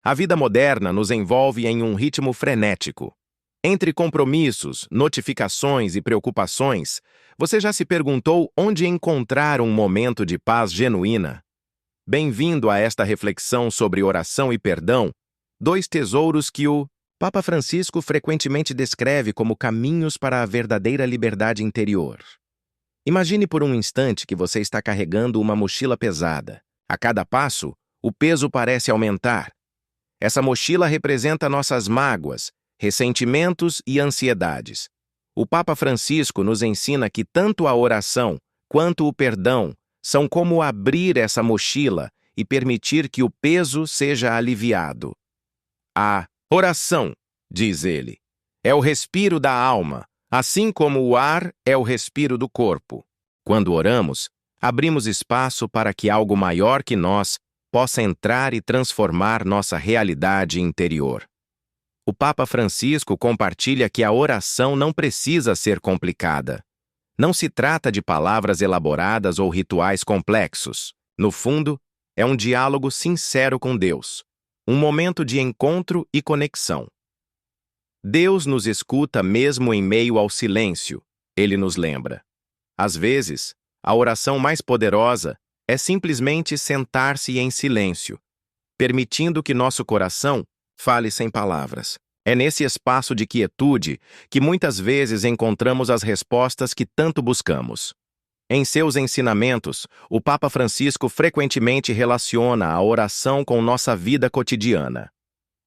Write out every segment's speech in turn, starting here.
A vida moderna nos envolve em um ritmo frenético. Entre compromissos, notificações e preocupações, você já se perguntou onde encontrar um momento de paz genuína? Bem-vindo a esta reflexão sobre oração e perdão, dois tesouros que o Papa Francisco frequentemente descreve como caminhos para a verdadeira liberdade interior. Imagine por um instante que você está carregando uma mochila pesada. A cada passo, o peso parece aumentar. Essa mochila representa nossas mágoas, ressentimentos e ansiedades. O Papa Francisco nos ensina que tanto a oração quanto o perdão são como abrir essa mochila e permitir que o peso seja aliviado. A oração, diz ele, é o respiro da alma, assim como o ar é o respiro do corpo. Quando oramos, abrimos espaço para que algo maior que nós possa entrar e transformar nossa realidade interior. O Papa Francisco compartilha que a oração não precisa ser complicada. Não se trata de palavras elaboradas ou rituais complexos. No fundo, é um diálogo sincero com Deus, um momento de encontro e conexão. Deus nos escuta mesmo em meio ao silêncio, ele nos lembra. Às vezes, a oração mais poderosa é simplesmente sentar-se em silêncio, permitindo que nosso coração fale sem palavras. É nesse espaço de quietude que muitas vezes encontramos as respostas que tanto buscamos. Em seus ensinamentos, o Papa Francisco frequentemente relaciona a oração com nossa vida cotidiana.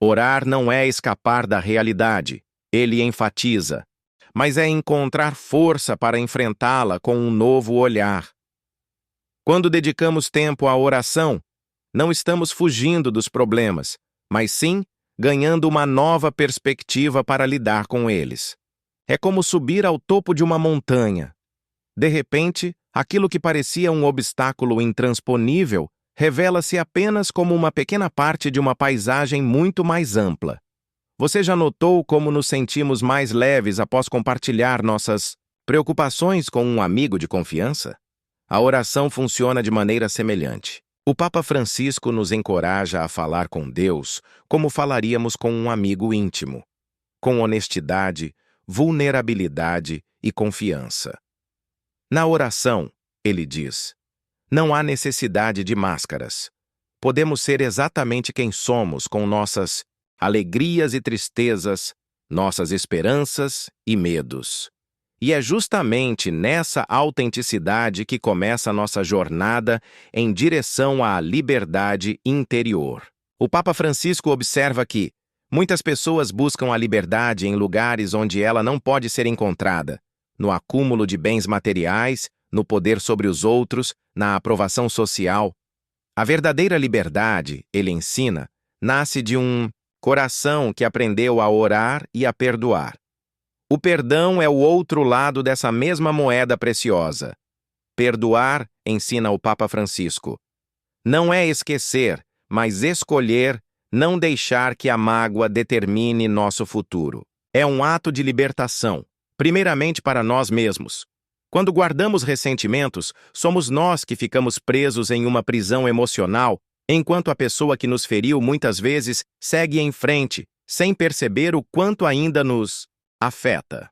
Orar não é escapar da realidade, ele enfatiza, mas é encontrar força para enfrentá-la com um novo olhar. Quando dedicamos tempo à oração, não estamos fugindo dos problemas, mas sim ganhando uma nova perspectiva para lidar com eles. É como subir ao topo de uma montanha. De repente, aquilo que parecia um obstáculo intransponível revela-se apenas como uma pequena parte de uma paisagem muito mais ampla. Você já notou como nos sentimos mais leves após compartilhar nossas preocupações com um amigo de confiança? A oração funciona de maneira semelhante. O Papa Francisco nos encoraja a falar com Deus como falaríamos com um amigo íntimo, com honestidade, vulnerabilidade e confiança. Na oração, ele diz, não há necessidade de máscaras. Podemos ser exatamente quem somos com nossas alegrias e tristezas, nossas esperanças e medos. E é justamente nessa autenticidade que começa a nossa jornada em direção à liberdade interior. O Papa Francisco observa que muitas pessoas buscam a liberdade em lugares onde ela não pode ser encontrada, no acúmulo de bens materiais, no poder sobre os outros, na aprovação social. A verdadeira liberdade, ele ensina, nasce de um coração que aprendeu a orar e a perdoar. O perdão é o outro lado dessa mesma moeda preciosa. Perdoar, ensina o Papa Francisco, não é esquecer, mas escolher não deixar que a mágoa determine nosso futuro. É um ato de libertação, primeiramente para nós mesmos. Quando guardamos ressentimentos, somos nós que ficamos presos em uma prisão emocional, enquanto a pessoa que nos feriu muitas vezes segue em frente, sem perceber o quanto ainda nos afeta.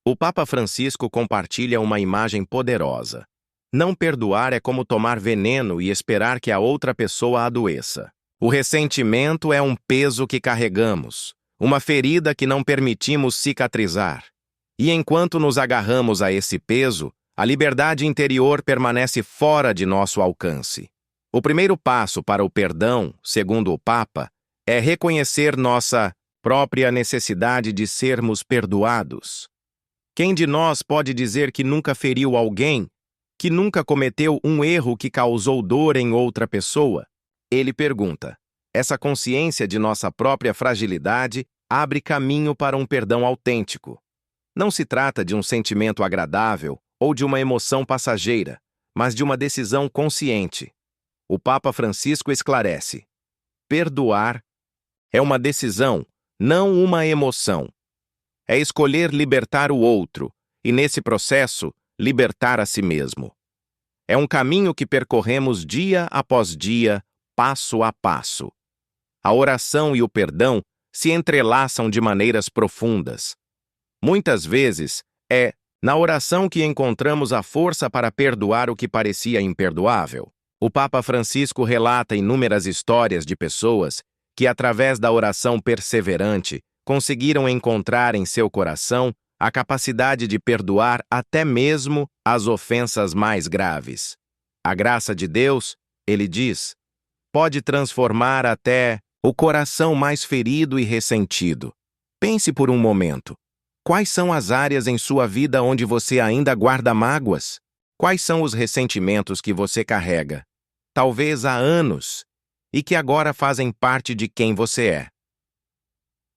O Papa Francisco compartilha uma imagem poderosa. Não perdoar é como tomar veneno e esperar que a outra pessoa adoeça. O ressentimento é um peso que carregamos, uma ferida que não permitimos cicatrizar. E enquanto nos agarramos a esse peso, a liberdade interior permanece fora de nosso alcance. O primeiro passo para o perdão, segundo o Papa, é reconhecer nossa própria necessidade de sermos perdoados. Quem de nós pode dizer que nunca feriu alguém, que nunca cometeu um erro que causou dor em outra pessoa? Ele pergunta. Essa consciência de nossa própria fragilidade abre caminho para um perdão autêntico. Não se trata de um sentimento agradável ou de uma emoção passageira, mas de uma decisão consciente. O Papa Francisco esclarece: perdoar é uma decisão, não uma emoção. É escolher libertar o outro e, nesse processo, libertar a si mesmo. É um caminho que percorremos dia após dia, passo a passo. A oração e o perdão se entrelaçam de maneiras profundas. Muitas vezes, é na oração que encontramos a força para perdoar o que parecia imperdoável. O Papa Francisco relata inúmeras histórias de pessoas que, através da oração perseverante, conseguiram encontrar em seu coração a capacidade de perdoar até mesmo as ofensas mais graves. A graça de Deus, ele diz, pode transformar até o coração mais ferido e ressentido. Pense por um momento. Quais são as áreas em sua vida onde você ainda guarda mágoas? Quais são os ressentimentos que você carrega, talvez há anos, e que agora fazem parte de quem você é?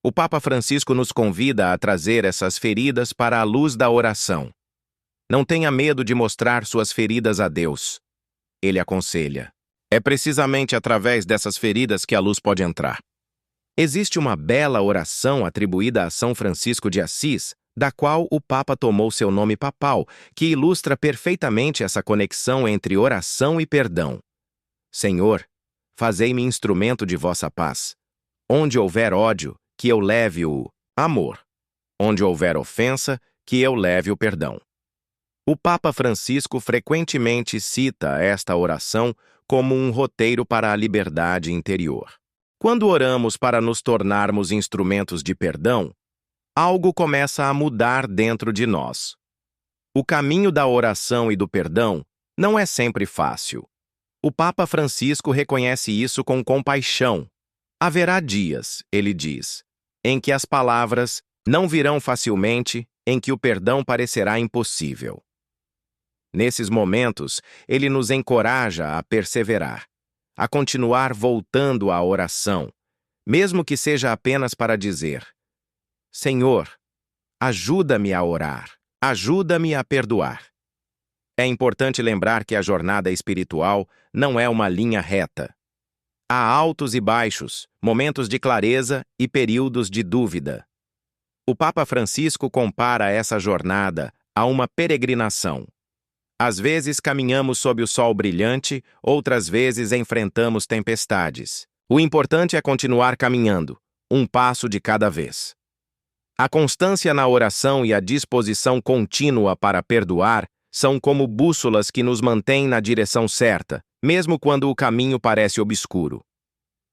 O Papa Francisco nos convida a trazer essas feridas para a luz da oração. Não tenha medo de mostrar suas feridas a Deus. Ele aconselha. É precisamente através dessas feridas que a luz pode entrar. Existe uma bela oração atribuída a São Francisco de Assis, da qual o Papa tomou seu nome papal, que ilustra perfeitamente essa conexão entre oração e perdão. Senhor, fazei-me instrumento de vossa paz. Onde houver ódio, que eu leve o amor. Onde houver ofensa, que eu leve o perdão. O Papa Francisco frequentemente cita esta oração como um roteiro para a liberdade interior. Quando oramos para nos tornarmos instrumentos de perdão, algo começa a mudar dentro de nós. O caminho da oração e do perdão não é sempre fácil. O Papa Francisco reconhece isso com compaixão. Haverá dias, ele diz, em que as palavras não virão facilmente, em que o perdão parecerá impossível. Nesses momentos, ele nos encoraja a perseverar, a continuar voltando à oração, mesmo que seja apenas para dizer: Senhor, ajuda-me a orar, ajuda-me a perdoar. É importante lembrar que a jornada espiritual não é uma linha reta. Há altos e baixos, momentos de clareza e períodos de dúvida. O Papa Francisco compara essa jornada a uma peregrinação. Às vezes caminhamos sob o sol brilhante, outras vezes enfrentamos tempestades. O importante é continuar caminhando, um passo de cada vez. A constância na oração e a disposição contínua para perdoar são como bússolas que nos mantêm na direção certa, mesmo quando o caminho parece obscuro.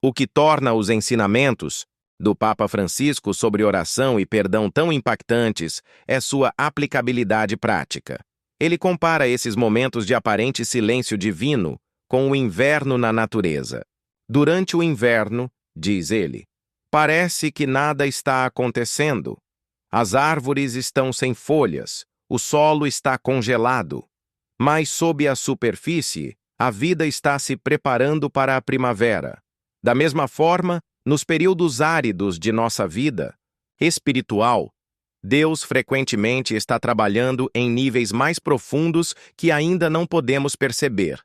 O que torna os ensinamentos do Papa Francisco sobre oração e perdão tão impactantes é sua aplicabilidade prática. Ele compara esses momentos de aparente silêncio divino com o inverno na natureza. Durante o inverno, diz ele, parece que nada está acontecendo. As árvores estão sem folhas, o solo está congelado. Mas sob a superfície, a vida está se preparando para a primavera. Da mesma forma, nos períodos áridos de nossa vida espiritual, Deus frequentemente está trabalhando em níveis mais profundos que ainda não podemos perceber.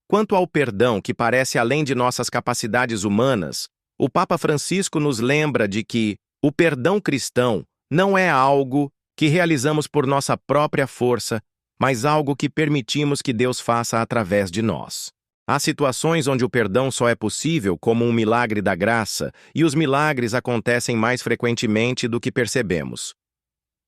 Quanto ao perdão que parece além de nossas capacidades humanas, o Papa Francisco nos lembra de que o perdão cristão não é algo que realizamos por nossa própria força, mas algo que permitimos que Deus faça através de nós. Há situações onde o perdão só é possível como um milagre da graça, e os milagres acontecem mais frequentemente do que percebemos.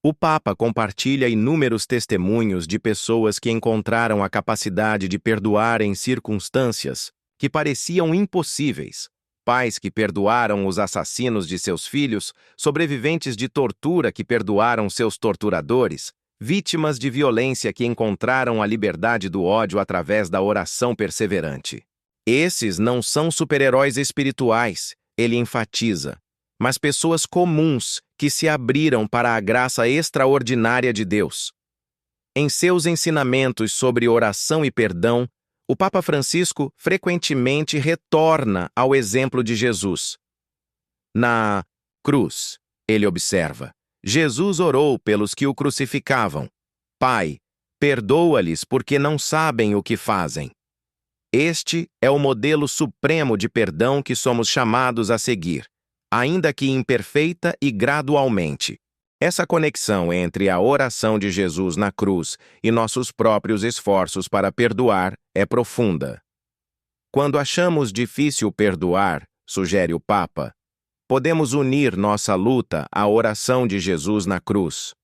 O Papa compartilha inúmeros testemunhos de pessoas que encontraram a capacidade de perdoar em circunstâncias que pareciam impossíveis. Pais que perdoaram os assassinos de seus filhos, sobreviventes de tortura que perdoaram seus torturadores, vítimas de violência que encontraram a liberdade do ódio através da oração perseverante. Esses não são super-heróis espirituais, ele enfatiza, mas pessoas comuns que se abriram para a graça extraordinária de Deus. Em seus ensinamentos sobre oração e perdão, o Papa Francisco frequentemente retorna ao exemplo de Jesus. Na cruz, ele observa, Jesus orou pelos que o crucificavam. Pai, perdoa-lhes porque não sabem o que fazem. Este é o modelo supremo de perdão que somos chamados a seguir, ainda que imperfeita e gradualmente. Essa conexão entre a oração de Jesus na cruz e nossos próprios esforços para perdoar é profunda. Quando achamos difícil perdoar, sugere o Papa. Podemos unir nossa luta à oração de Jesus na cruz.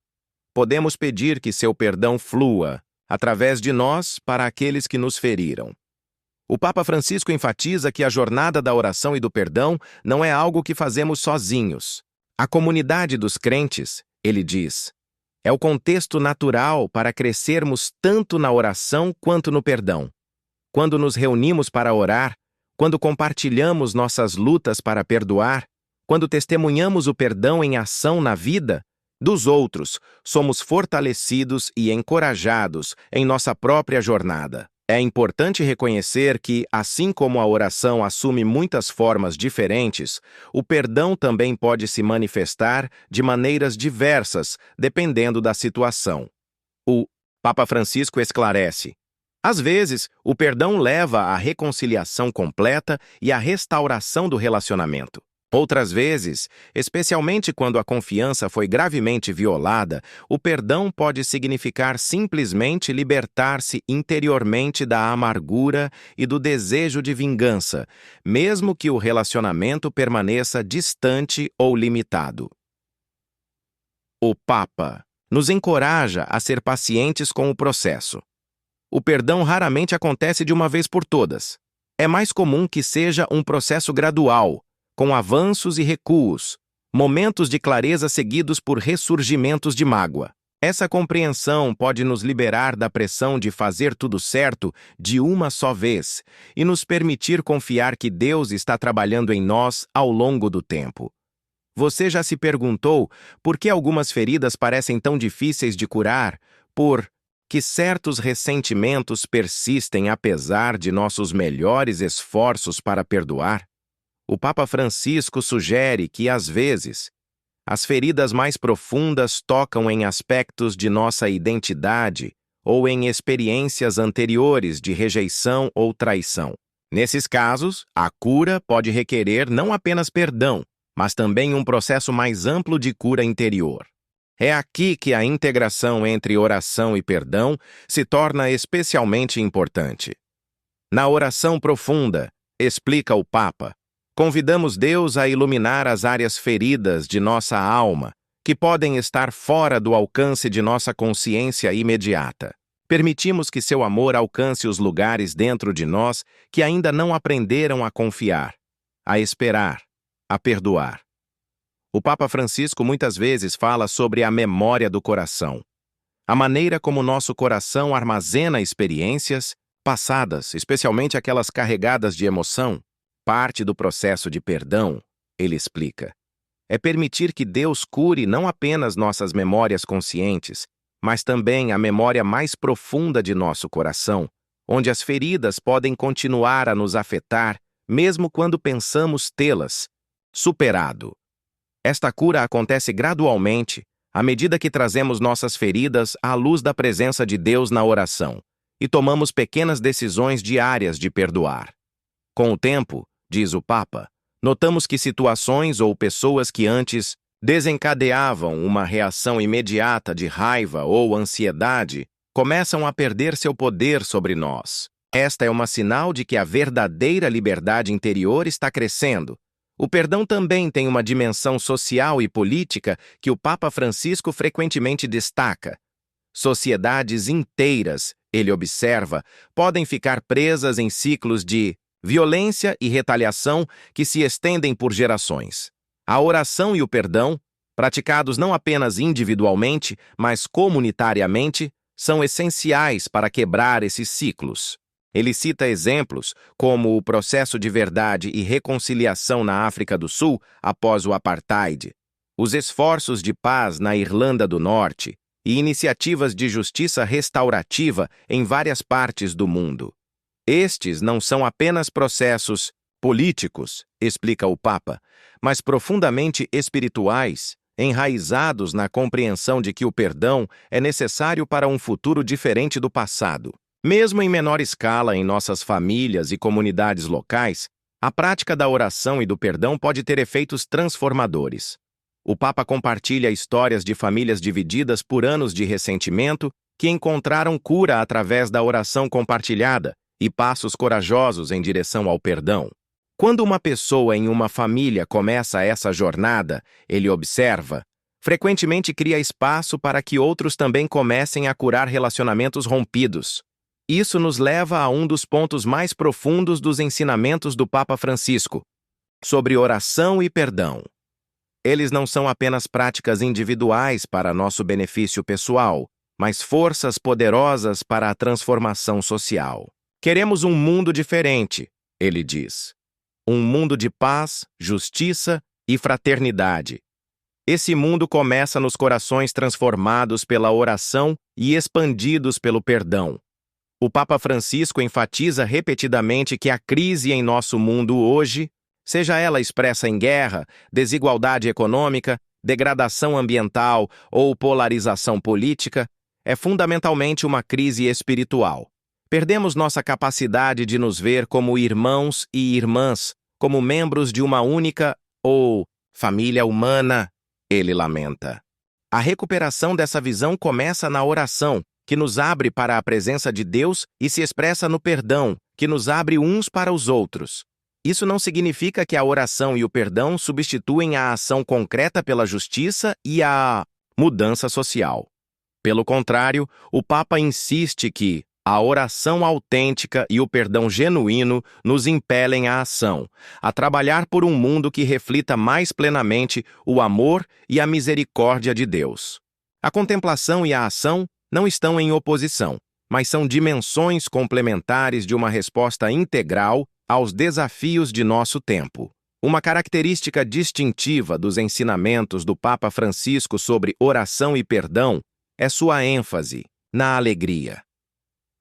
Podemos pedir que seu perdão flua, através de nós, para aqueles que nos feriram. O Papa Francisco enfatiza que a jornada da oração e do perdão não é algo que fazemos sozinhos. A comunidade dos crentes, ele diz, é o contexto natural para crescermos tanto na oração quanto no perdão. Quando nos reunimos para orar, quando compartilhamos nossas lutas para perdoar, quando testemunhamos o perdão em ação na vida dos outros, somos fortalecidos e encorajados em nossa própria jornada. É importante reconhecer que, assim como a oração assume muitas formas diferentes, o perdão também pode se manifestar de maneiras diversas, dependendo da situação. O Papa Francisco esclarece: às vezes, o perdão leva à reconciliação completa e à restauração do relacionamento. Outras vezes, especialmente quando a confiança foi gravemente violada, o perdão pode significar simplesmente libertar-se interiormente da amargura e do desejo de vingança, mesmo que o relacionamento permaneça distante ou limitado. O Papa nos encoraja a ser pacientes com o processo. O perdão raramente acontece de uma vez por todas. É mais comum que seja um processo gradual, com avanços e recuos, momentos de clareza seguidos por ressurgimentos de mágoa. Essa compreensão pode nos liberar da pressão de fazer tudo certo de uma só vez e nos permitir confiar que Deus está trabalhando em nós ao longo do tempo. Você já se perguntou por que algumas feridas parecem tão difíceis de curar, por que certos ressentimentos persistem apesar de nossos melhores esforços para perdoar? O Papa Francisco sugere que, às vezes, as feridas mais profundas tocam em aspectos de nossa identidade ou em experiências anteriores de rejeição ou traição. Nesses casos, a cura pode requerer não apenas perdão, mas também um processo mais amplo de cura interior. É aqui que a integração entre oração e perdão se torna especialmente importante. Na oração profunda, explica o Papa, convidamos Deus a iluminar as áreas feridas de nossa alma, que podem estar fora do alcance de nossa consciência imediata. Permitimos que seu amor alcance os lugares dentro de nós que ainda não aprenderam a confiar, a esperar, a perdoar. O Papa Francisco muitas vezes fala sobre a memória do coração, a maneira como nosso coração armazena experiências passadas, especialmente aquelas carregadas de emoção. Parte do processo de perdão, ele explica, é permitir que Deus cure não apenas nossas memórias conscientes, mas também a memória mais profunda de nosso coração, onde as feridas podem continuar a nos afetar, mesmo quando pensamos tê-las superado. Esta cura acontece gradualmente, à medida que trazemos nossas feridas à luz da presença de Deus na oração e tomamos pequenas decisões diárias de perdoar. Com o tempo, diz o Papa, notamos que situações ou pessoas que antes desencadeavam uma reação imediata de raiva ou ansiedade começam a perder seu poder sobre nós. Esta é uma sinal de que a verdadeira liberdade interior está crescendo. O perdão também tem uma dimensão social e política que o Papa Francisco frequentemente destaca. Sociedades inteiras, ele observa, podem ficar presas em ciclos de violência e retaliação que se estendem por gerações. A oração e o perdão, praticados não apenas individualmente, mas comunitariamente, são essenciais para quebrar esses ciclos. Ele cita exemplos como o processo de verdade e reconciliação na África do Sul após o apartheid, os esforços de paz na Irlanda do Norte e iniciativas de justiça restaurativa em várias partes do mundo. Estes não são apenas processos políticos, explica o Papa, mas profundamente espirituais, enraizados na compreensão de que o perdão é necessário para um futuro diferente do passado. Mesmo em menor escala em nossas famílias e comunidades locais, a prática da oração e do perdão pode ter efeitos transformadores. O Papa compartilha histórias de famílias divididas por anos de ressentimento que encontraram cura através da oração compartilhada e passos corajosos em direção ao perdão. Quando uma pessoa em uma família começa essa jornada, ele observa, frequentemente cria espaço para que outros também comecem a curar relacionamentos rompidos. Isso nos leva a um dos pontos mais profundos dos ensinamentos do Papa Francisco, sobre oração e perdão. Eles não são apenas práticas individuais para nosso benefício pessoal, mas forças poderosas para a transformação social. Queremos um mundo diferente, ele diz. Um mundo de paz, justiça e fraternidade. Esse mundo começa nos corações transformados pela oração e expandidos pelo perdão. O Papa Francisco enfatiza repetidamente que a crise em nosso mundo hoje, seja ela expressa em guerra, desigualdade econômica, degradação ambiental ou polarização política, é fundamentalmente uma crise espiritual. Perdemos nossa capacidade de nos ver como irmãos e irmãs, como membros de uma única ou família humana, ele lamenta. A recuperação dessa visão começa na oração, que nos abre para a presença de Deus e se expressa no perdão, que nos abre uns para os outros. Isso não significa que a oração e o perdão substituem a ação concreta pela justiça e a mudança social. Pelo contrário, o Papa insiste que a oração autêntica e o perdão genuíno nos impelem à ação, a trabalhar por um mundo que reflita mais plenamente o amor e a misericórdia de Deus. A contemplação e a ação não estão em oposição, mas são dimensões complementares de uma resposta integral aos desafios de nosso tempo. Uma característica distintiva dos ensinamentos do Papa Francisco sobre oração e perdão é sua ênfase na alegria.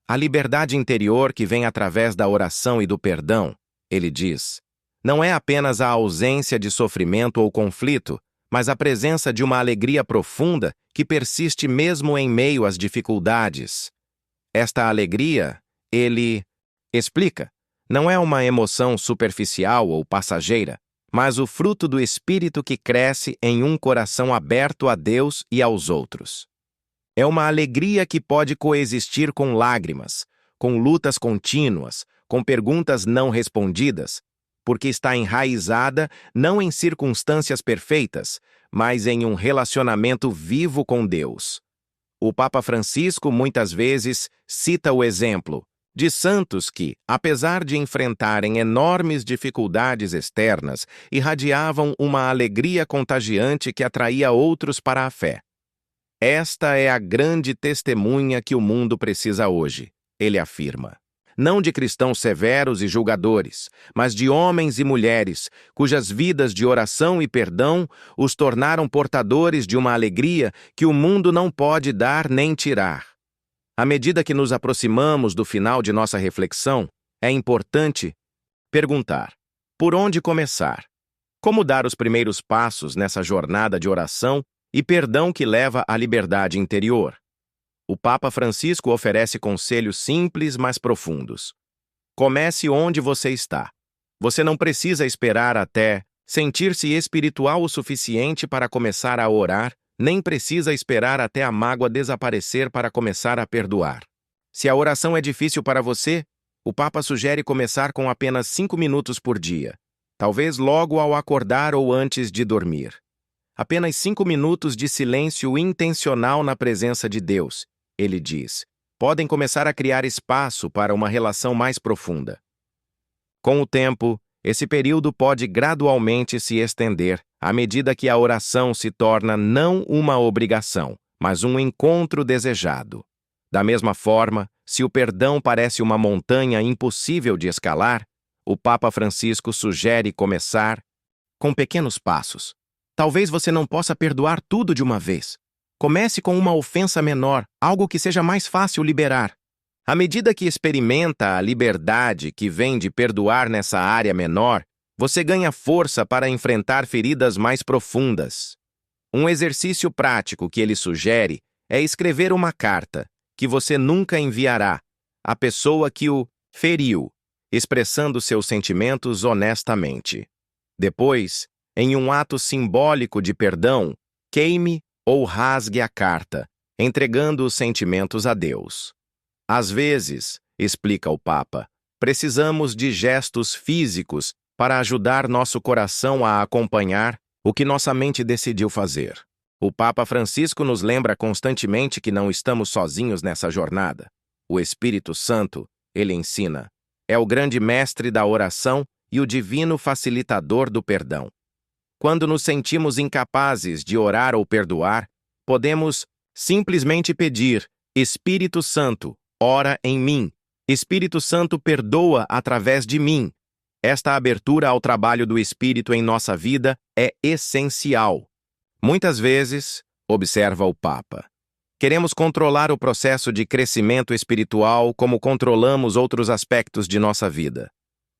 A liberdade interior que vem através da oração e do perdão, ele diz, não é apenas a ausência de sofrimento ou conflito, mas a presença de uma alegria profunda que persiste mesmo em meio às dificuldades. Esta alegria, ele explica, não é uma emoção superficial ou passageira, mas o fruto do espírito que cresce em um coração aberto a Deus e aos outros. É uma alegria que pode coexistir com lágrimas, com lutas contínuas, com perguntas não respondidas, porque está enraizada não em circunstâncias perfeitas, mas em um relacionamento vivo com Deus. O Papa Francisco muitas vezes cita o exemplo de santos que, apesar de enfrentarem enormes dificuldades externas, irradiavam uma alegria contagiante que atraía outros para a fé. Esta é a grande testemunha que o mundo precisa hoje, ele afirma. Não de cristãos severos e julgadores, mas de homens e mulheres cujas vidas de oração e perdão os tornaram portadores de uma alegria que o mundo não pode dar nem tirar. À medida que nos aproximamos do final de nossa reflexão, é importante perguntar: por onde começar? Como dar os primeiros passos nessa jornada de oração e perdão que leva à liberdade interior? O Papa Francisco oferece conselhos simples, mas profundos. Comece onde você está. Você não precisa esperar até sentir-se espiritual o suficiente para começar a orar, nem precisa esperar até a mágoa desaparecer para começar a perdoar. Se a oração é difícil para você, o Papa sugere começar com apenas 5 minutos por dia, talvez logo ao acordar ou antes de dormir. Apenas 5 minutos de silêncio intencional na presença de Deus, ele diz, podem começar a criar espaço para uma relação mais profunda. Com o tempo, esse período pode gradualmente se estender à medida que a oração se torna não uma obrigação, mas um encontro desejado. Da mesma forma, se o perdão parece uma montanha impossível de escalar, o Papa Francisco sugere começar com pequenos passos. Talvez você não possa perdoar tudo de uma vez. Comece com uma ofensa menor, algo que seja mais fácil liberar. À medida que experimenta a liberdade que vem de perdoar nessa área menor, você ganha força para enfrentar feridas mais profundas. Um exercício prático que ele sugere é escrever uma carta, que você nunca enviará, à pessoa que o feriu, expressando seus sentimentos honestamente. Depois, em um ato simbólico de perdão, queime ou rasgue a carta, entregando os sentimentos a Deus. Às vezes, explica o Papa, precisamos de gestos físicos para ajudar nosso coração a acompanhar o que nossa mente decidiu fazer. O Papa Francisco nos lembra constantemente que não estamos sozinhos nessa jornada. O Espírito Santo, ele ensina, é o grande mestre da oração e o divino facilitador do perdão. Quando nos sentimos incapazes de orar ou perdoar, podemos simplesmente pedir: Espírito Santo, ora em mim. Espírito Santo, perdoa através de mim. Esta abertura ao trabalho do Espírito em nossa vida é essencial. Muitas vezes, observa o Papa, queremos controlar o processo de crescimento espiritual como controlamos outros aspectos de nossa vida.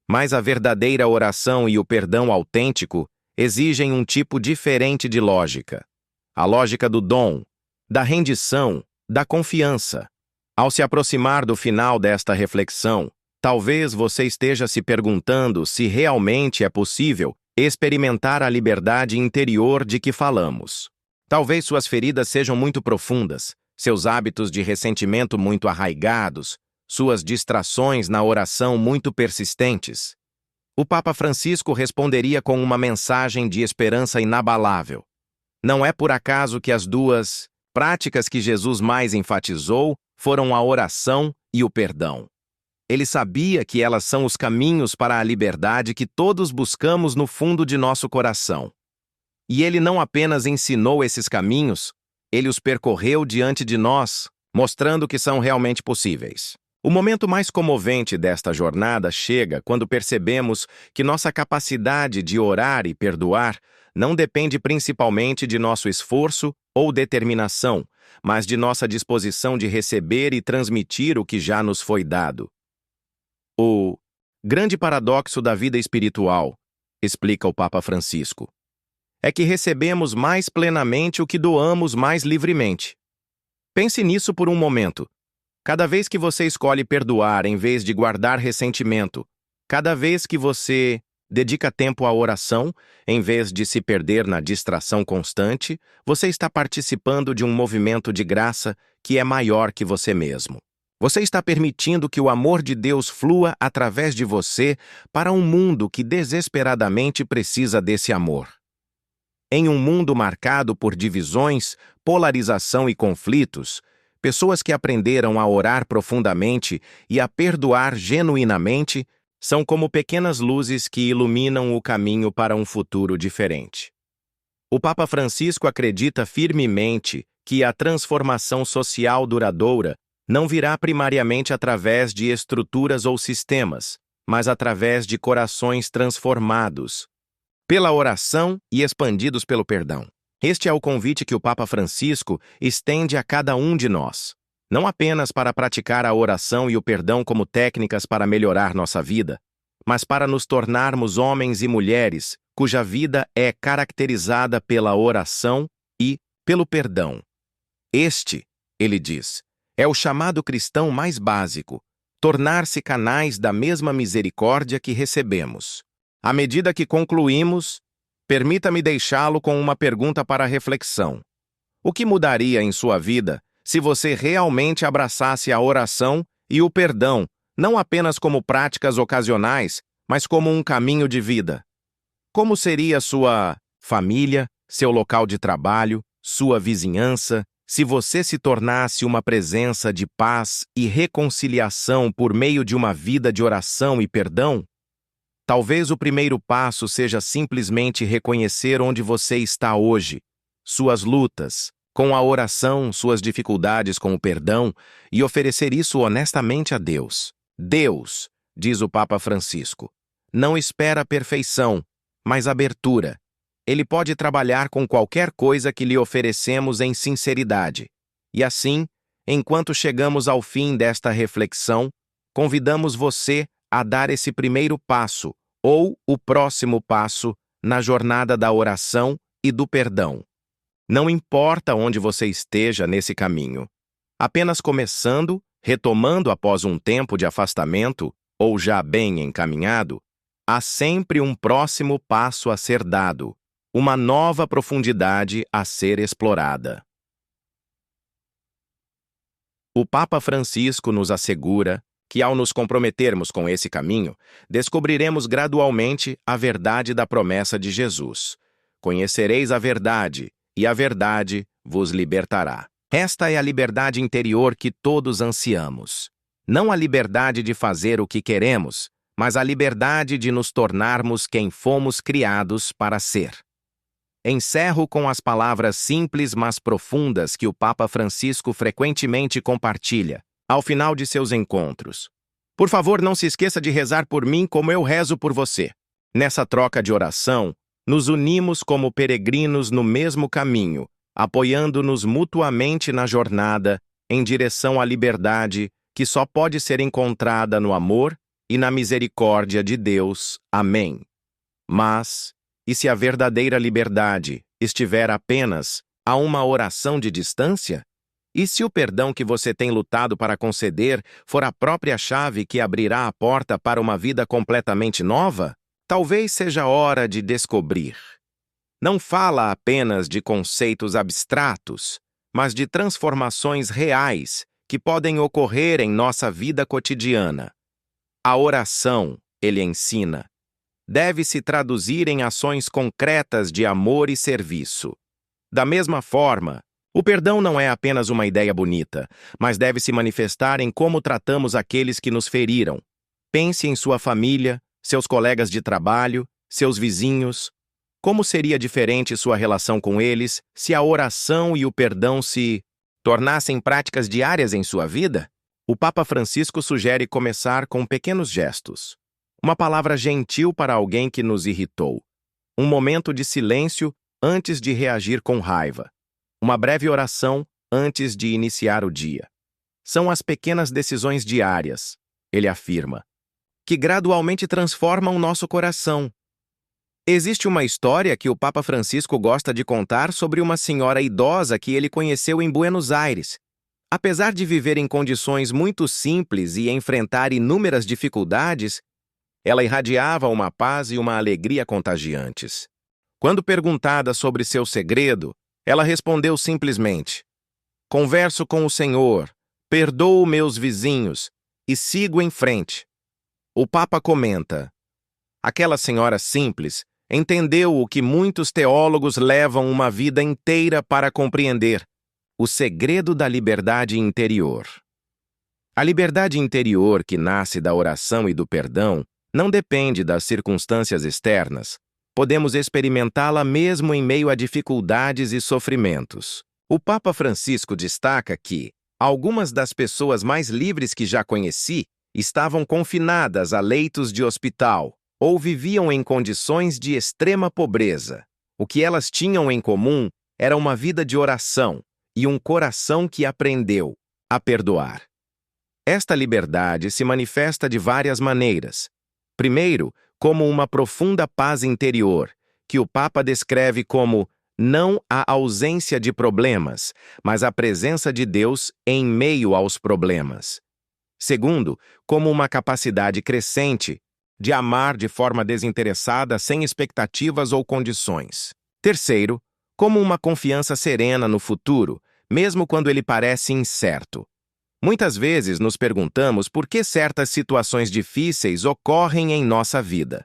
Mas a verdadeira oração e o perdão autêntico exigem um tipo diferente de lógica. A lógica do dom, da rendição, da confiança. Ao se aproximar do final desta reflexão, talvez você esteja se perguntando se realmente é possível experimentar a liberdade interior de que falamos. Talvez suas feridas sejam muito profundas, seus hábitos de ressentimento muito arraigados, suas distrações na oração muito persistentes. O Papa Francisco responderia com uma mensagem de esperança inabalável. Não é por acaso que as duas práticas que Jesus mais enfatizou foram a oração e o perdão. Ele sabia que elas são os caminhos para a liberdade que todos buscamos no fundo de nosso coração. E ele não apenas ensinou esses caminhos, ele os percorreu diante de nós, mostrando que são realmente possíveis. O momento mais comovente desta jornada chega quando percebemos que nossa capacidade de orar e perdoar não depende principalmente de nosso esforço ou determinação, mas de nossa disposição de receber e transmitir o que já nos foi dado. O grande paradoxo da vida espiritual, explica o Papa Francisco, é que recebemos mais plenamente o que doamos mais livremente. Pense nisso por um momento. Cada vez que você escolhe perdoar em vez de guardar ressentimento, cada vez que você dedica tempo à oração, em vez de se perder na distração constante, você está participando de um movimento de graça que é maior que você mesmo. Você está permitindo que o amor de Deus flua através de você para um mundo que desesperadamente precisa desse amor. Em um mundo marcado por divisões, polarização e conflitos, pessoas que aprenderam a orar profundamente e a perdoar genuinamente são como pequenas luzes que iluminam o caminho para um futuro diferente. O Papa Francisco acredita firmemente que a transformação social duradoura não virá primariamente através de estruturas ou sistemas, mas através de corações transformados, pela oração e expandidos pelo perdão. Este é o convite que o Papa Francisco estende a cada um de nós, não apenas para praticar a oração e o perdão como técnicas para melhorar nossa vida, mas para nos tornarmos homens e mulheres cuja vida é caracterizada pela oração e pelo perdão. Este, ele diz, é o chamado cristão mais básico, tornar-se canais da mesma misericórdia que recebemos. À medida que concluímos, permita-me deixá-lo com uma pergunta para reflexão. O que mudaria em sua vida se você realmente abraçasse a oração e o perdão, não apenas como práticas ocasionais, mas como um caminho de vida? Como seria sua família, seu local de trabalho, sua vizinhança, se você se tornasse uma presença de paz e reconciliação por meio de uma vida de oração e perdão? Talvez o primeiro passo seja simplesmente reconhecer onde você está hoje, suas lutas, com a oração, suas dificuldades com o perdão, e oferecer isso honestamente a Deus. Deus, diz o Papa Francisco, não espera a perfeição, mas abertura. Ele pode trabalhar com qualquer coisa que lhe oferecemos em sinceridade. E assim, enquanto chegamos ao fim desta reflexão, convidamos você a dar esse primeiro passo, ou o próximo passo, na jornada da oração e do perdão. Não importa onde você esteja nesse caminho. Apenas começando, retomando após um tempo de afastamento, ou já bem encaminhado, há sempre um próximo passo a ser dado, uma nova profundidade a ser explorada. O Papa Francisco nos assegura que, ao nos comprometermos com esse caminho, descobriremos gradualmente a verdade da promessa de Jesus. Conhecereis a verdade, e a verdade vos libertará. Esta é a liberdade interior que todos ansiamos. Não a liberdade de fazer o que queremos, mas a liberdade de nos tornarmos quem fomos criados para ser. Encerro com as palavras simples mas profundas que o Papa Francisco frequentemente compartilha, ao final de seus encontros. Por favor, não se esqueça de rezar por mim como eu rezo por você. Nessa troca de oração, nos unimos como peregrinos no mesmo caminho, apoiando-nos mutuamente na jornada em direção à liberdade que só pode ser encontrada no amor e na misericórdia de Deus. Amém. Mas, e se a verdadeira liberdade estiver apenas a uma oração de distância? E se o perdão que você tem lutado para conceder for a própria chave que abrirá a porta para uma vida completamente nova? Talvez seja a hora de descobrir. Não fala apenas de conceitos abstratos, mas de transformações reais que podem ocorrer em nossa vida cotidiana. A oração, ele ensina, deve se traduzir em ações concretas de amor e serviço. Da mesma forma, o perdão não é apenas uma ideia bonita, mas deve se manifestar em como tratamos aqueles que nos feriram. Pense em sua família, seus colegas de trabalho, seus vizinhos. Como seria diferente sua relação com eles se a oração e o perdão se tornassem práticas diárias em sua vida? O Papa Francisco sugere começar com pequenos gestos. Uma palavra gentil para alguém que nos irritou. Um momento de silêncio antes de reagir com raiva. Uma breve oração antes de iniciar o dia. São as pequenas decisões diárias, ele afirma, que gradualmente transformam nosso coração. Existe uma história que o Papa Francisco gosta de contar sobre uma senhora idosa que ele conheceu em Buenos Aires. Apesar de viver em condições muito simples e enfrentar inúmeras dificuldades, ela irradiava uma paz e uma alegria contagiantes. Quando perguntada sobre seu segredo, ela respondeu simplesmente: "Converso com o Senhor, perdoo meus vizinhos e sigo em frente." O Papa comenta: aquela senhora simples entendeu o que muitos teólogos levam uma vida inteira para compreender: o segredo da liberdade interior. A liberdade interior que nasce da oração e do perdão não depende das circunstâncias externas. Podemos experimentá-la mesmo em meio a dificuldades e sofrimentos. O Papa Francisco destaca que algumas das pessoas mais livres que já conheci estavam confinadas a leitos de hospital ou viviam em condições de extrema pobreza. O que elas tinham em comum era uma vida de oração e um coração que aprendeu a perdoar. Esta liberdade se manifesta de várias maneiras. Primeiro, como uma profunda paz interior, que o Papa descreve como não a ausência de problemas, mas a presença de Deus em meio aos problemas. Segundo, como uma capacidade crescente de amar de forma desinteressada, sem expectativas ou condições. Terceiro, como uma confiança serena no futuro, mesmo quando ele parece incerto. Muitas vezes nos perguntamos por que certas situações difíceis ocorrem em nossa vida.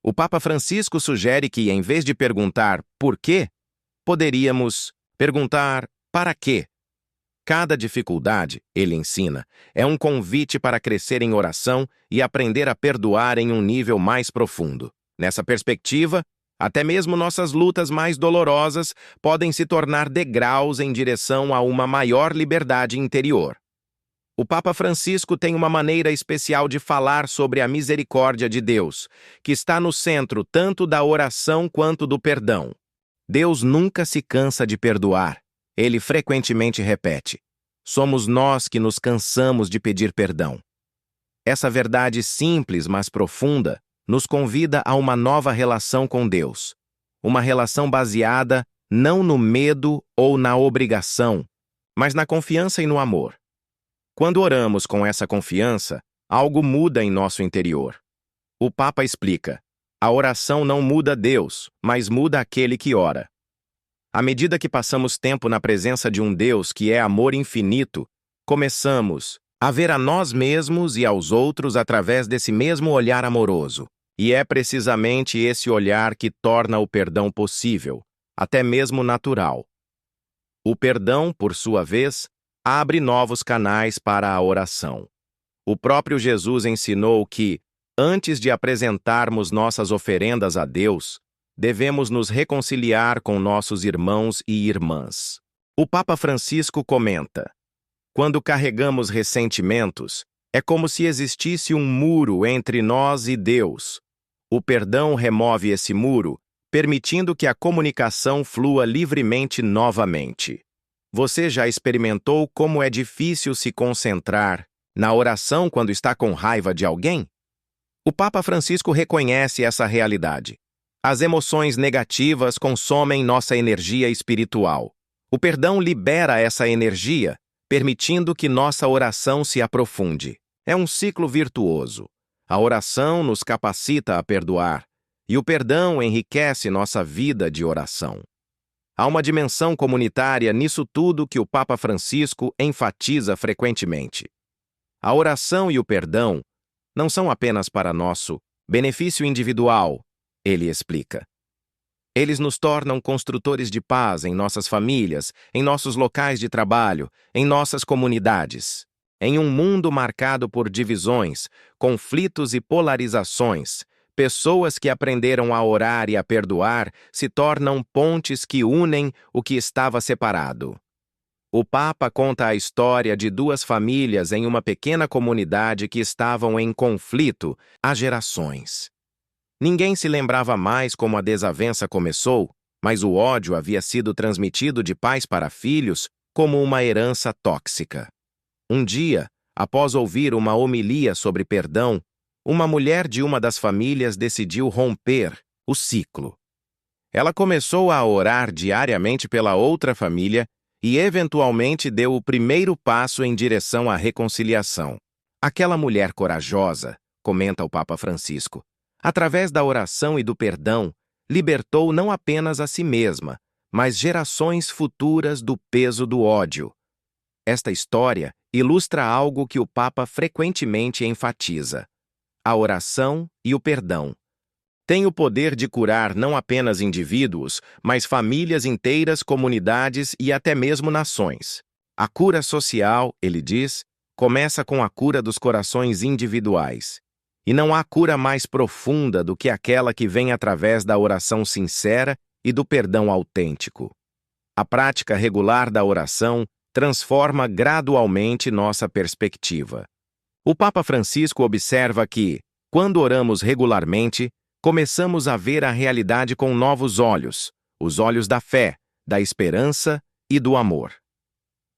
O Papa Francisco sugere que, em vez de perguntar por quê, poderíamos perguntar para quê. Cada dificuldade, ele ensina, é um convite para crescer em oração e aprender a perdoar em um nível mais profundo. Nessa perspectiva, até mesmo nossas lutas mais dolorosas podem se tornar degraus em direção a uma maior liberdade interior. O Papa Francisco tem uma maneira especial de falar sobre a misericórdia de Deus, que está no centro tanto da oração quanto do perdão. Deus nunca se cansa de perdoar. Ele frequentemente repete: somos nós que nos cansamos de pedir perdão. Essa verdade simples, mas profunda, nos convida a uma nova relação com Deus. Uma relação baseada não no medo ou na obrigação, mas na confiança e no amor. Quando oramos com essa confiança, algo muda em nosso interior. O Papa explica: a oração não muda Deus, mas muda aquele que ora. À medida que passamos tempo na presença de um Deus que é amor infinito, começamos a ver a nós mesmos e aos outros através desse mesmo olhar amoroso. E é precisamente esse olhar que torna o perdão possível, até mesmo natural. O perdão, por sua vez, abre novos canais para a oração. O próprio Jesus ensinou que, antes de apresentarmos nossas oferendas a Deus, devemos nos reconciliar com nossos irmãos e irmãs. O Papa Francisco comenta: quando carregamos ressentimentos, é como se existisse um muro entre nós e Deus. O perdão remove esse muro, permitindo que a comunicação flua livremente novamente. Você já experimentou como é difícil se concentrar na oração quando está com raiva de alguém? O Papa Francisco reconhece essa realidade. As emoções negativas consomem nossa energia espiritual. O perdão libera essa energia, permitindo que nossa oração se aprofunde. É um ciclo virtuoso. A oração nos capacita a perdoar, e o perdão enriquece nossa vida de oração. Há uma dimensão comunitária nisso tudo que o Papa Francisco enfatiza frequentemente. A oração e o perdão não são apenas para nosso benefício individual, ele explica. Eles nos tornam construtores de paz em nossas famílias, em nossos locais de trabalho, em nossas comunidades. Em um mundo marcado por divisões, conflitos e polarizações, pessoas que aprenderam a orar e a perdoar se tornam pontes que unem o que estava separado. O Papa conta a história de duas famílias em uma pequena comunidade que estavam em conflito há gerações. Ninguém se lembrava mais como a desavença começou, mas o ódio havia sido transmitido de pais para filhos como uma herança tóxica. Um dia, após ouvir uma homilia sobre perdão, uma mulher de uma das famílias decidiu romper o ciclo. Ela começou a orar diariamente pela outra família e, eventualmente, deu o primeiro passo em direção à reconciliação. Aquela mulher corajosa, comenta o Papa Francisco, através da oração e do perdão, libertou não apenas a si mesma, mas gerações futuras do peso do ódio. Esta história ilustra algo que o Papa frequentemente enfatiza: a oração e o perdão têm o poder de curar não apenas indivíduos, mas famílias inteiras, comunidades e até mesmo nações. A cura social, ele diz, começa com a cura dos corações individuais. E não há cura mais profunda do que aquela que vem através da oração sincera e do perdão autêntico. A prática regular da oração transforma gradualmente nossa perspectiva. O Papa Francisco observa que, quando oramos regularmente, começamos a ver a realidade com novos olhos, os olhos da fé, da esperança e do amor.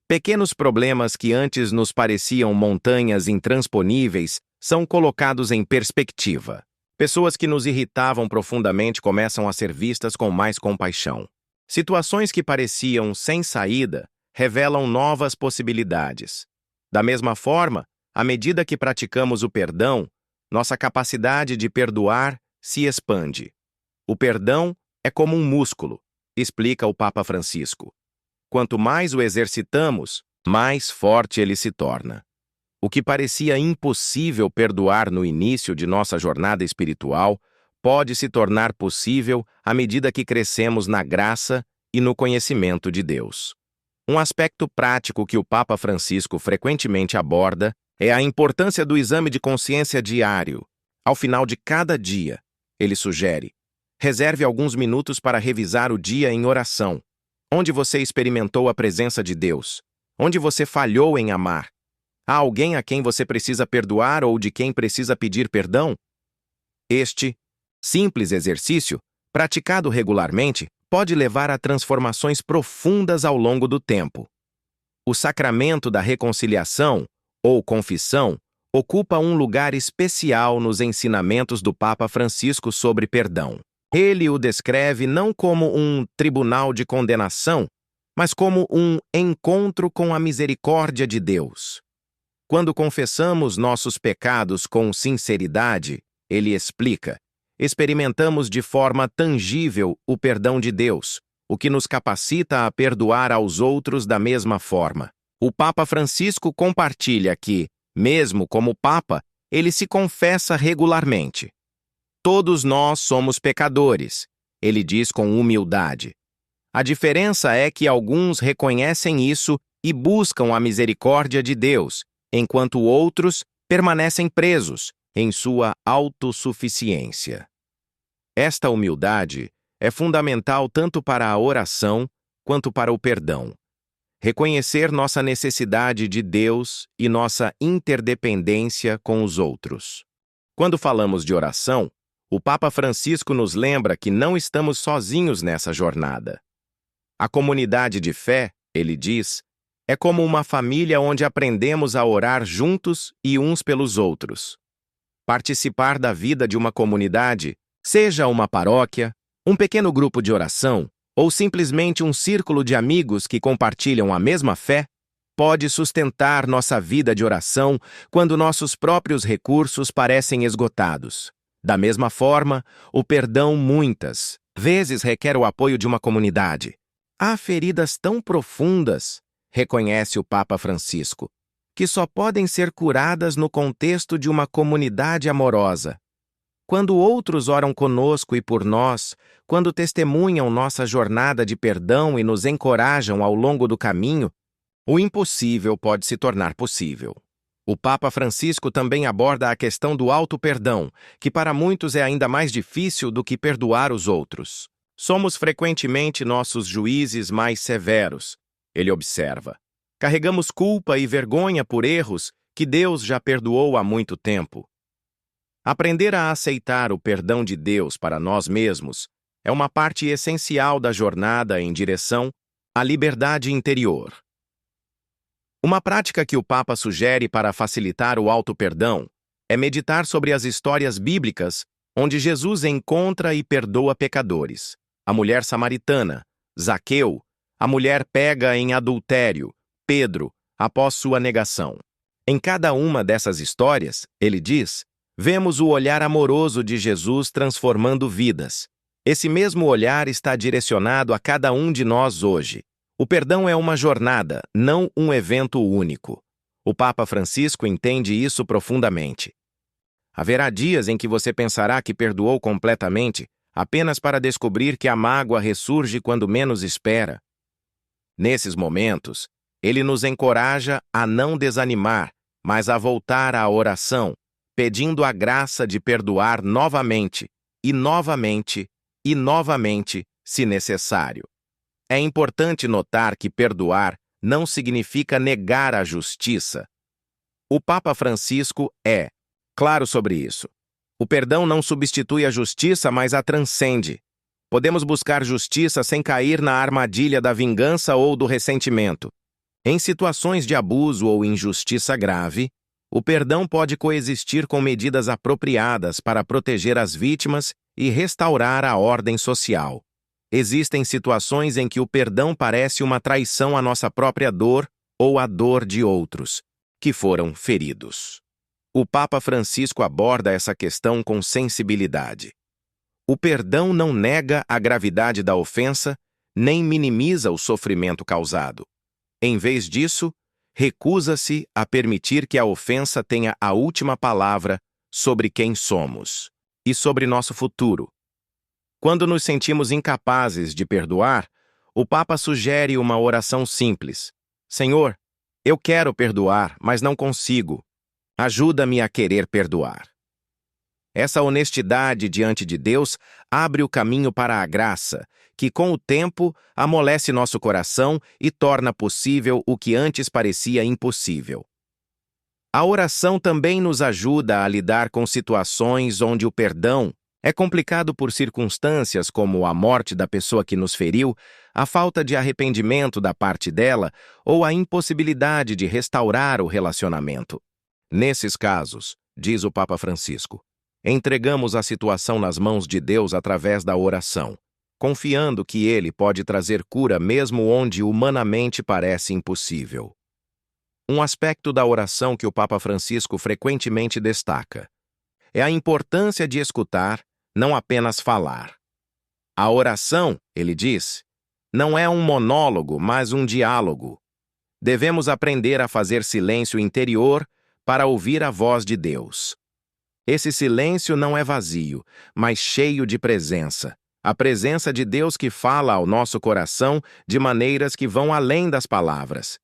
Pequenos problemas que antes nos pareciam montanhas intransponíveis são colocados em perspectiva. Pessoas que nos irritavam profundamente começam a ser vistas com mais compaixão. Situações que pareciam sem saída revelam novas possibilidades. Da mesma forma, à medida que praticamos o perdão, nossa capacidade de perdoar se expande. O perdão é como um músculo, explica o Papa Francisco. Quanto mais o exercitamos, mais forte ele se torna. O que parecia impossível perdoar no início de nossa jornada espiritual pode se tornar possível à medida que crescemos na graça e no conhecimento de Deus. Um aspecto prático que o Papa Francisco frequentemente aborda é a importância do exame de consciência diário. Ao final de cada dia, ele sugere: reserve alguns minutos para revisar o dia em oração. Onde você experimentou a presença de Deus? Onde você falhou em amar? Há alguém a quem você precisa perdoar ou de quem precisa pedir perdão? Este simples exercício, praticado regularmente, pode levar a transformações profundas ao longo do tempo. O sacramento da reconciliação, ou confissão, ocupa um lugar especial nos ensinamentos do Papa Francisco sobre perdão. Ele o descreve não como um tribunal de condenação, mas como um encontro com a misericórdia de Deus. Quando confessamos nossos pecados com sinceridade, ele explica, experimentamos de forma tangível o perdão de Deus, o que nos capacita a perdoar aos outros da mesma forma. O Papa Francisco compartilha que, Mesmo como Papa, ele se confessa regularmente. Todos nós somos pecadores, ele diz com humildade. A diferença é que alguns reconhecem isso e buscam a misericórdia de Deus, enquanto outros permanecem presos em sua autossuficiência. Esta humildade é fundamental tanto para a oração quanto para o perdão. Reconhecer nossa necessidade de Deus e nossa interdependência com os outros. Quando falamos de oração, o Papa Francisco nos lembra que não estamos sozinhos nessa jornada. A comunidade de fé, ele diz, é como uma família onde aprendemos a orar juntos e uns pelos outros. Participar da vida de uma comunidade, seja uma paróquia, um pequeno grupo de oração ou simplesmente um círculo de amigos que compartilham a mesma fé, pode sustentar nossa vida de oração quando nossos próprios recursos parecem esgotados. Da mesma forma, o perdão muitas vezes requer o apoio de uma comunidade. Há feridas tão profundas, reconhece o Papa Francisco, que só podem ser curadas no contexto de uma comunidade amorosa. Quando outros oram conosco e por nós, quando testemunham nossa jornada de perdão e nos encorajam ao longo do caminho, o impossível pode se tornar possível. O Papa Francisco também aborda a questão do auto-perdão, que para muitos é ainda mais difícil do que perdoar os outros. Somos frequentemente nossos juízes mais severos, ele observa. Carregamos culpa e vergonha por erros que Deus já perdoou há muito tempo. Aprender a aceitar o perdão de Deus para nós mesmos é uma parte essencial da jornada em direção à liberdade interior. Uma prática que o Papa sugere para facilitar o auto-perdão é meditar sobre as histórias bíblicas onde Jesus encontra e perdoa pecadores. A mulher samaritana, Zaqueu, a mulher pega em adultério, Pedro, após sua negação. Em cada uma dessas histórias, ele diz, vemos o olhar amoroso de Jesus transformando vidas. Esse mesmo olhar está direcionado a cada um de nós hoje. O perdão é uma jornada, não um evento único. O Papa Francisco entende isso profundamente. Haverá dias em que você pensará que perdoou completamente, apenas para descobrir que a mágoa ressurge quando menos espera. Nesses momentos, ele nos encoraja a não desanimar, mas a voltar à oração, pedindo a graça de perdoar novamente, e novamente, e novamente, se necessário. É importante notar que perdoar não significa negar a justiça. O Papa Francisco é claro sobre isso. O perdão não substitui a justiça, mas a transcende. Podemos buscar justiça sem cair na armadilha da vingança ou do ressentimento. Em situações de abuso ou injustiça grave, o perdão pode coexistir com medidas apropriadas para proteger as vítimas e restaurar a ordem social. Existem situações em que o perdão parece uma traição à nossa própria dor ou à dor de outros, que foram feridos. O Papa Francisco aborda essa questão com sensibilidade. O perdão não nega a gravidade da ofensa, nem minimiza o sofrimento causado. Em vez disso, recusa-se a permitir que a ofensa tenha a última palavra sobre quem somos e sobre nosso futuro. Quando nos sentimos incapazes de perdoar, o Papa sugere uma oração simples. Senhor, eu quero perdoar, mas não consigo. Ajuda-me a querer perdoar. Essa honestidade diante de Deus abre o caminho para a graça, que com o tempo amolece nosso coração e torna possível o que antes parecia impossível. A oração também nos ajuda a lidar com situações onde o perdão é complicado por circunstâncias como a morte da pessoa que nos feriu, a falta de arrependimento da parte dela ou a impossibilidade de restaurar o relacionamento. Nesses casos, diz o Papa Francisco, entregamos a situação nas mãos de Deus através da oração, confiando que Ele pode trazer cura mesmo onde humanamente parece impossível. Um aspecto da oração que o Papa Francisco frequentemente destaca é a importância de escutar, não apenas falar. A oração, ele diz, não é um monólogo, mas um diálogo. Devemos aprender a fazer silêncio interior para ouvir a voz de Deus. Esse silêncio não é vazio, mas cheio de presença. A presença de Deus que fala ao nosso coração de maneiras que vão além das palavras.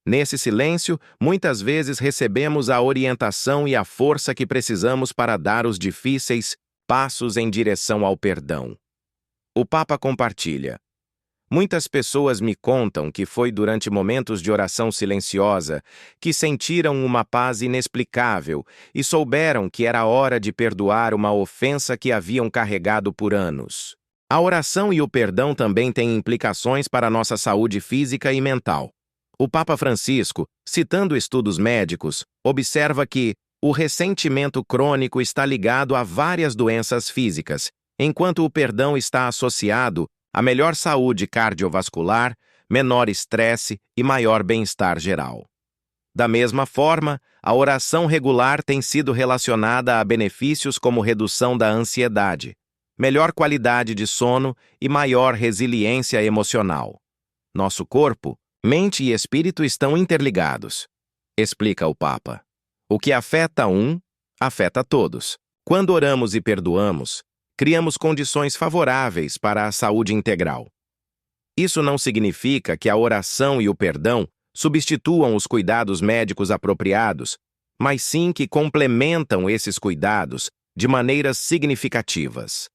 Nesse silêncio, muitas vezes recebemos a orientação e a força que precisamos para dar os difíceis passos em direção ao perdão. O Papa compartilha: muitas pessoas me contam que foi durante momentos de oração silenciosa que sentiram uma paz inexplicável e souberam que era hora de perdoar uma ofensa que haviam carregado por anos. A oração e o perdão também têm implicações para a nossa saúde física e mental. O Papa Francisco, citando estudos médicos, observa que o ressentimento crônico está ligado a várias doenças físicas, enquanto o perdão está associado a melhor saúde cardiovascular, menor estresse e maior bem-estar geral. Da mesma forma, a oração regular tem sido relacionada a benefícios como redução da ansiedade, melhor qualidade de sono e maior resiliência emocional. Nosso corpo, mente e espírito estão interligados, explica o Papa. O que afeta um, afeta todos. Quando oramos e perdoamos, criamos condições favoráveis para a saúde integral. Isso não significa que a oração e o perdão substituam os cuidados médicos apropriados, mas sim que complementam esses cuidados de maneiras significativas.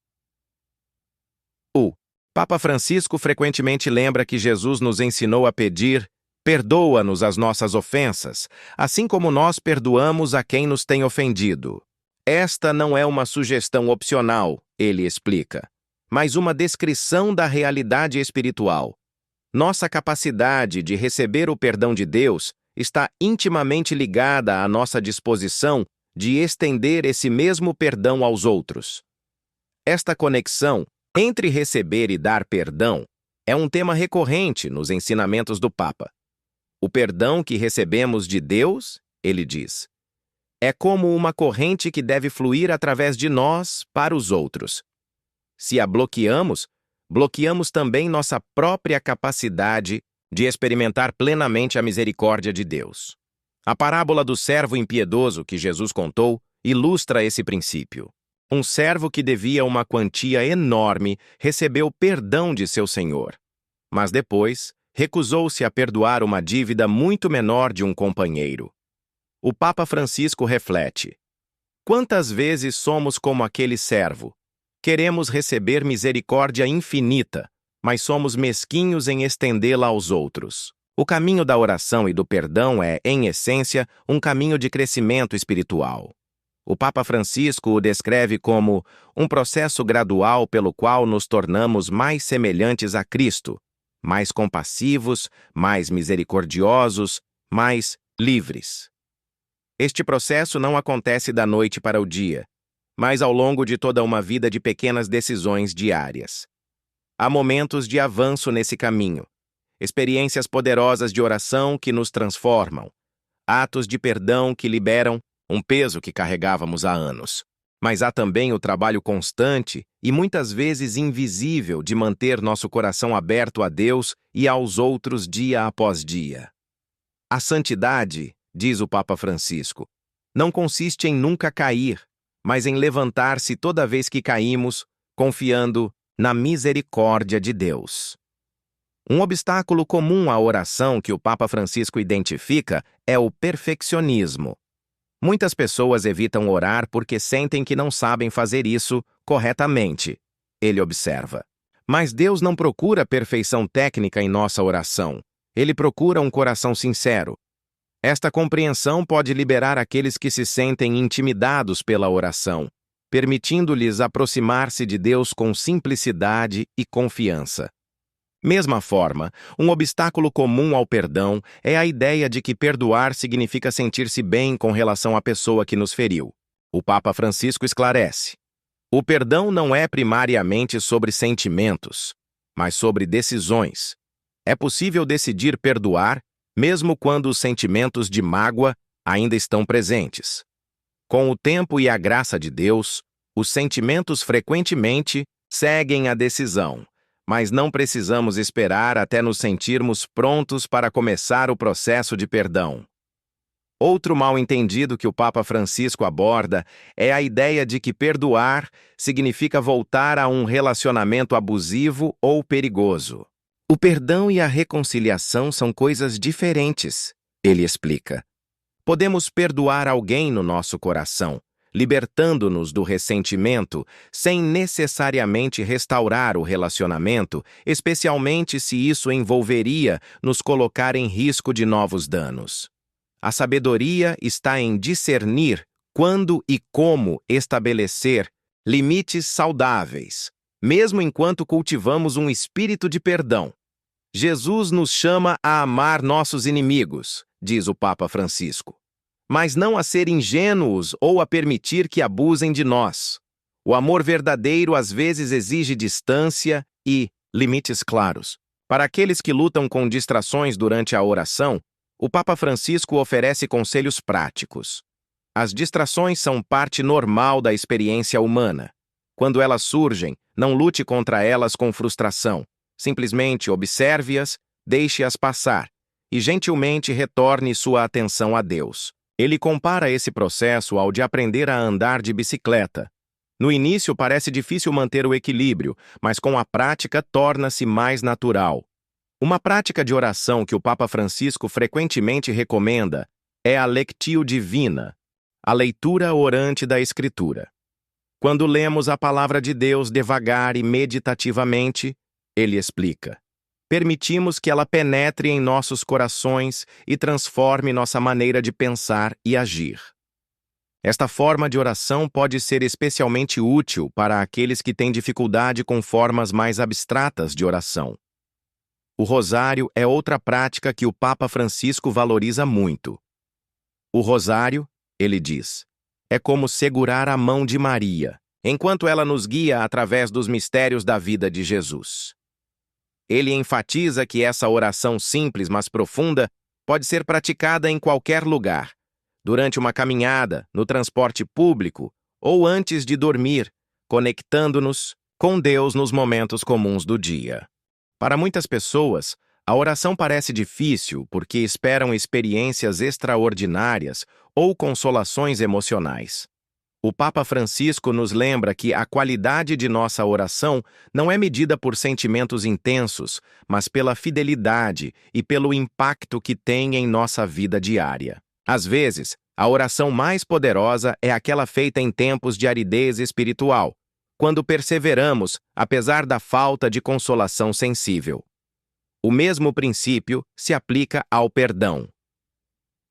O Papa Francisco frequentemente lembra que Jesus nos ensinou a pedir: perdoa-nos as nossas ofensas, assim como nós perdoamos a quem nos tem ofendido. Esta não é uma sugestão opcional, ele explica, mas uma descrição da realidade espiritual. Nossa capacidade de receber o perdão de Deus está intimamente ligada à nossa disposição de estender esse mesmo perdão aos outros. Esta conexão entre receber e dar perdão é um tema recorrente nos ensinamentos do Papa. O perdão que recebemos de Deus, ele diz, é como uma corrente que deve fluir através de nós para os outros. Se a bloqueamos, bloqueamos também nossa própria capacidade de experimentar plenamente a misericórdia de Deus. A parábola do servo impiedoso que Jesus contou ilustra esse princípio. Um servo que devia uma quantia enorme recebeu perdão de seu senhor, mas depois recusou-se a perdoar uma dívida muito menor de um companheiro. O Papa Francisco reflete: quantas vezes somos como aquele servo? Queremos receber misericórdia infinita, mas somos mesquinhos em estendê-la aos outros. O caminho da oração e do perdão é, em essência, um caminho de crescimento espiritual. O Papa Francisco o descreve como um processo gradual pelo qual nos tornamos mais semelhantes a Cristo, mais compassivos, mais misericordiosos, mais livres. Este processo não acontece da noite para o dia, mas ao longo de toda uma vida de pequenas decisões diárias. Há momentos de avanço nesse caminho, experiências poderosas de oração que nos transformam, atos de perdão que liberam um peso que carregávamos há anos. Mas há também o trabalho constante e muitas vezes invisível de manter nosso coração aberto a Deus e aos outros dia após dia. A santidade, diz o Papa Francisco, não consiste em nunca cair, mas em levantar-se toda vez que caímos, confiando na misericórdia de Deus. Um obstáculo comum à oração que o Papa Francisco identifica é o perfeccionismo. Muitas pessoas evitam orar porque sentem que não sabem fazer isso corretamente, ele observa. Mas Deus não procura perfeição técnica em nossa oração. Ele procura um coração sincero. Esta compreensão pode liberar aqueles que se sentem intimidados pela oração, permitindo-lhes aproximar-se de Deus com simplicidade e confiança. Mesma forma, um obstáculo comum ao perdão é a ideia de que perdoar significa sentir-se bem com relação à pessoa que nos feriu. O Papa Francisco esclarece: o perdão não é primariamente sobre sentimentos, mas sobre decisões. É possível decidir perdoar, mesmo quando os sentimentos de mágoa ainda estão presentes. Com o tempo e a graça de Deus, os sentimentos frequentemente seguem a decisão, mas não precisamos esperar até nos sentirmos prontos para começar o processo de perdão. Outro mal-entendido que o Papa Francisco aborda é a ideia de que perdoar significa voltar a um relacionamento abusivo ou perigoso. O perdão e a reconciliação são coisas diferentes, ele explica. Podemos perdoar alguém no nosso coração, libertando-nos do ressentimento, sem necessariamente restaurar o relacionamento, especialmente se isso envolveria nos colocar em risco de novos danos. A sabedoria está em discernir quando e como estabelecer limites saudáveis, mesmo enquanto cultivamos um espírito de perdão. Jesus nos chama a amar nossos inimigos, diz o Papa Francisco, mas não a ser ingênuos ou a permitir que abusem de nós. O amor verdadeiro às vezes exige distância e limites claros. Para aqueles que lutam com distrações durante a oração, o Papa Francisco oferece conselhos práticos. As distrações são parte normal da experiência humana. Quando elas surgem, não lute contra elas com frustração. Simplesmente observe-as, deixe-as passar e gentilmente retorne sua atenção a Deus. Ele compara esse processo ao de aprender a andar de bicicleta. No início parece difícil manter o equilíbrio, mas com a prática torna-se mais natural. Uma prática de oração que o Papa Francisco frequentemente recomenda é a Lectio Divina, a leitura orante da Escritura. Quando lemos a palavra de Deus devagar e meditativamente, ele explica, permitimos que ela penetre em nossos corações e transforme nossa maneira de pensar e agir. Esta forma de oração pode ser especialmente útil para aqueles que têm dificuldade com formas mais abstratas de oração. O rosário é outra prática que o Papa Francisco valoriza muito. O rosário, ele diz, é como segurar a mão de Maria, enquanto ela nos guia através dos mistérios da vida de Jesus. Ele enfatiza que essa oração simples, mas profunda, pode ser praticada em qualquer lugar, durante uma caminhada, no transporte público ou antes de dormir, conectando-nos com Deus nos momentos comuns do dia. Para muitas pessoas, a oração parece difícil porque esperam experiências extraordinárias ou consolações emocionais. O Papa Francisco nos lembra que a qualidade de nossa oração não é medida por sentimentos intensos, mas pela fidelidade e pelo impacto que tem em nossa vida diária. Às vezes, a oração mais poderosa é aquela feita em tempos de aridez espiritual, quando perseveramos, apesar da falta de consolação sensível. O mesmo princípio se aplica ao perdão.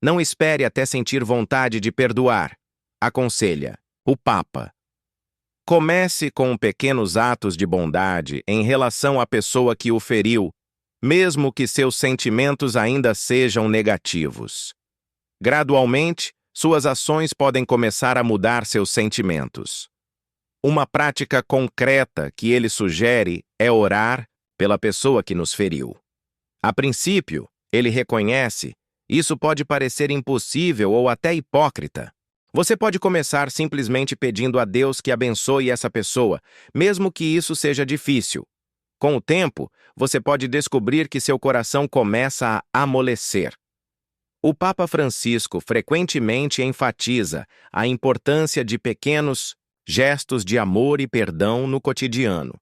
Não espere até sentir vontade de perdoar, aconselha o Papa. Comece com pequenos atos de bondade em relação à pessoa que o feriu, mesmo que seus sentimentos ainda sejam negativos. Gradualmente, suas ações podem começar a mudar seus sentimentos. Uma prática concreta que ele sugere é orar pela pessoa que nos feriu. A princípio, ele reconhece, isso pode parecer impossível ou até hipócrita. Você pode começar simplesmente pedindo a Deus que abençoe essa pessoa, mesmo que isso seja difícil. Com o tempo, você pode descobrir que seu coração começa a amolecer. O Papa Francisco frequentemente enfatiza a importância de pequenos gestos de amor e perdão no cotidiano.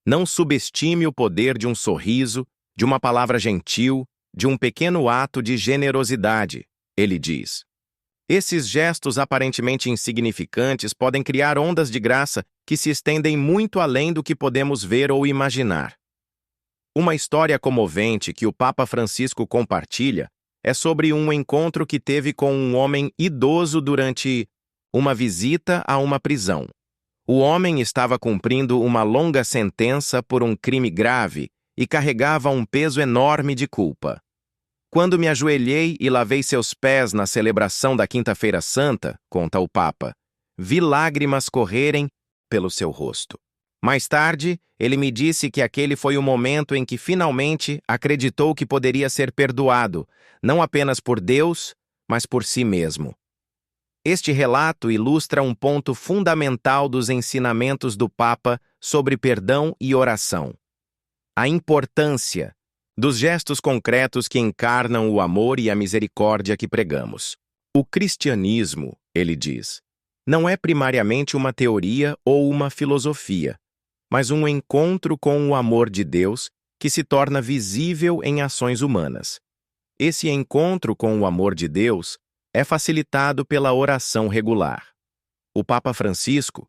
Não subestime o poder de um sorriso, de uma palavra gentil, de um pequeno ato de generosidade, ele diz. Esses gestos aparentemente insignificantes podem criar ondas de graça que se estendem muito além do que podemos ver ou imaginar. Uma história comovente que o Papa Francisco compartilha é sobre um encontro que teve com um homem idoso durante uma visita a uma prisão. O homem estava cumprindo uma longa sentença por um crime grave e carregava um peso enorme de culpa. Quando me ajoelhei e lavei seus pés na celebração da Quinta-feira Santa, conta o Papa, vi lágrimas correrem pelo seu rosto. Mais tarde, ele me disse que aquele foi o momento em que finalmente acreditou que poderia ser perdoado, não apenas por Deus, mas por si mesmo. Este relato ilustra um ponto fundamental dos ensinamentos do Papa sobre perdão e oração. A importância dos gestos concretos que encarnam o amor e a misericórdia que pregamos. O cristianismo, ele diz, não é primariamente uma teoria ou uma filosofia, mas um encontro com o amor de Deus que se torna visível em ações humanas. Esse encontro com o amor de Deus é facilitado pela oração regular. O Papa Francisco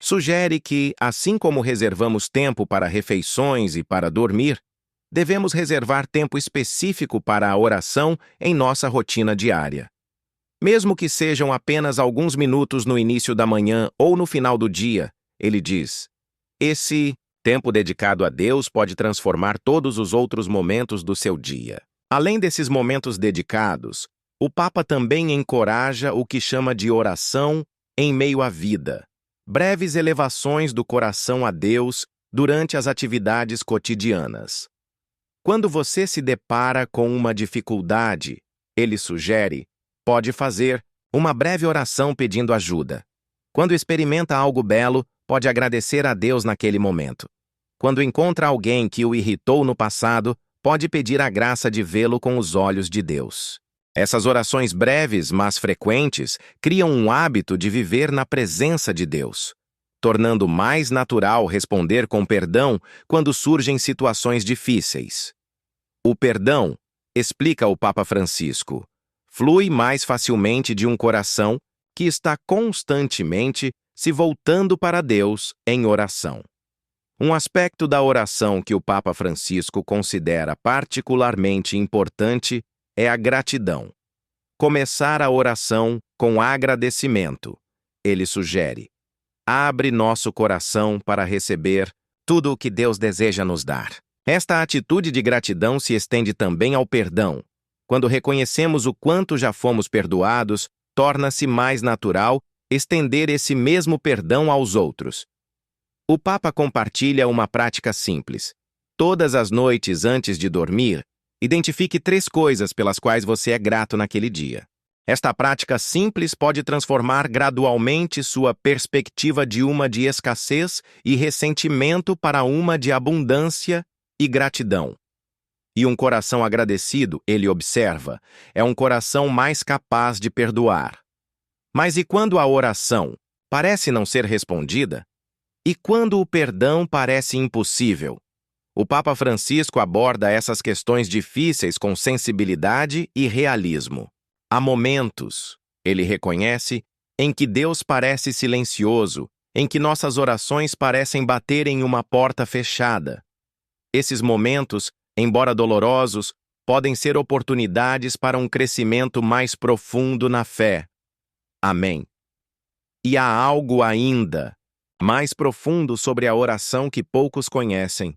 sugere que, assim como reservamos tempo para refeições e para dormir, devemos reservar tempo específico para a oração em nossa rotina diária. Mesmo que sejam apenas alguns minutos no início da manhã ou no final do dia, ele diz, esse tempo dedicado a Deus pode transformar todos os outros momentos do seu dia. Além desses momentos dedicados, o Papa também encoraja o que chama de oração em meio à vida, breves elevações do coração a Deus durante as atividades cotidianas. Quando você se depara com uma dificuldade, ele sugere, pode fazer uma breve oração pedindo ajuda. Quando experimenta algo belo, pode agradecer a Deus naquele momento. Quando encontra alguém que o irritou no passado, pode pedir a graça de vê-lo com os olhos de Deus. Essas orações breves, mas frequentes, criam um hábito de viver na presença de Deus, tornando mais natural responder com perdão quando surgem situações difíceis. O perdão, explica o Papa Francisco, flui mais facilmente de um coração que está constantemente se voltando para Deus em oração. Um aspecto da oração que o Papa Francisco considera particularmente importante é a gratidão. Começar a oração com agradecimento. Ele sugere: abre nosso coração para receber tudo o que Deus deseja nos dar. Esta atitude de gratidão se estende também ao perdão. Quando reconhecemos o quanto já fomos perdoados, torna-se mais natural estender esse mesmo perdão aos outros. O Papa compartilha uma prática simples. Todas as noites antes de dormir, identifique 3 coisas pelas quais você é grato naquele dia. Esta prática simples pode transformar gradualmente sua perspectiva de uma de escassez e ressentimento para uma de abundância e gratidão. E um coração agradecido, ele observa, é um coração mais capaz de perdoar. Mas e quando a oração parece não ser respondida? E quando o perdão parece impossível? O Papa Francisco aborda essas questões difíceis com sensibilidade e realismo. Há momentos, ele reconhece, em que Deus parece silencioso, em que nossas orações parecem bater em uma porta fechada. Esses momentos, embora dolorosos, podem ser oportunidades para um crescimento mais profundo na fé. Amém. E há algo ainda mais profundo sobre a oração que poucos conhecem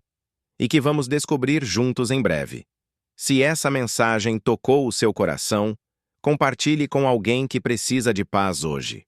e que vamos descobrir juntos em breve. Se essa mensagem tocou o seu coração, compartilhe com alguém que precisa de paz hoje.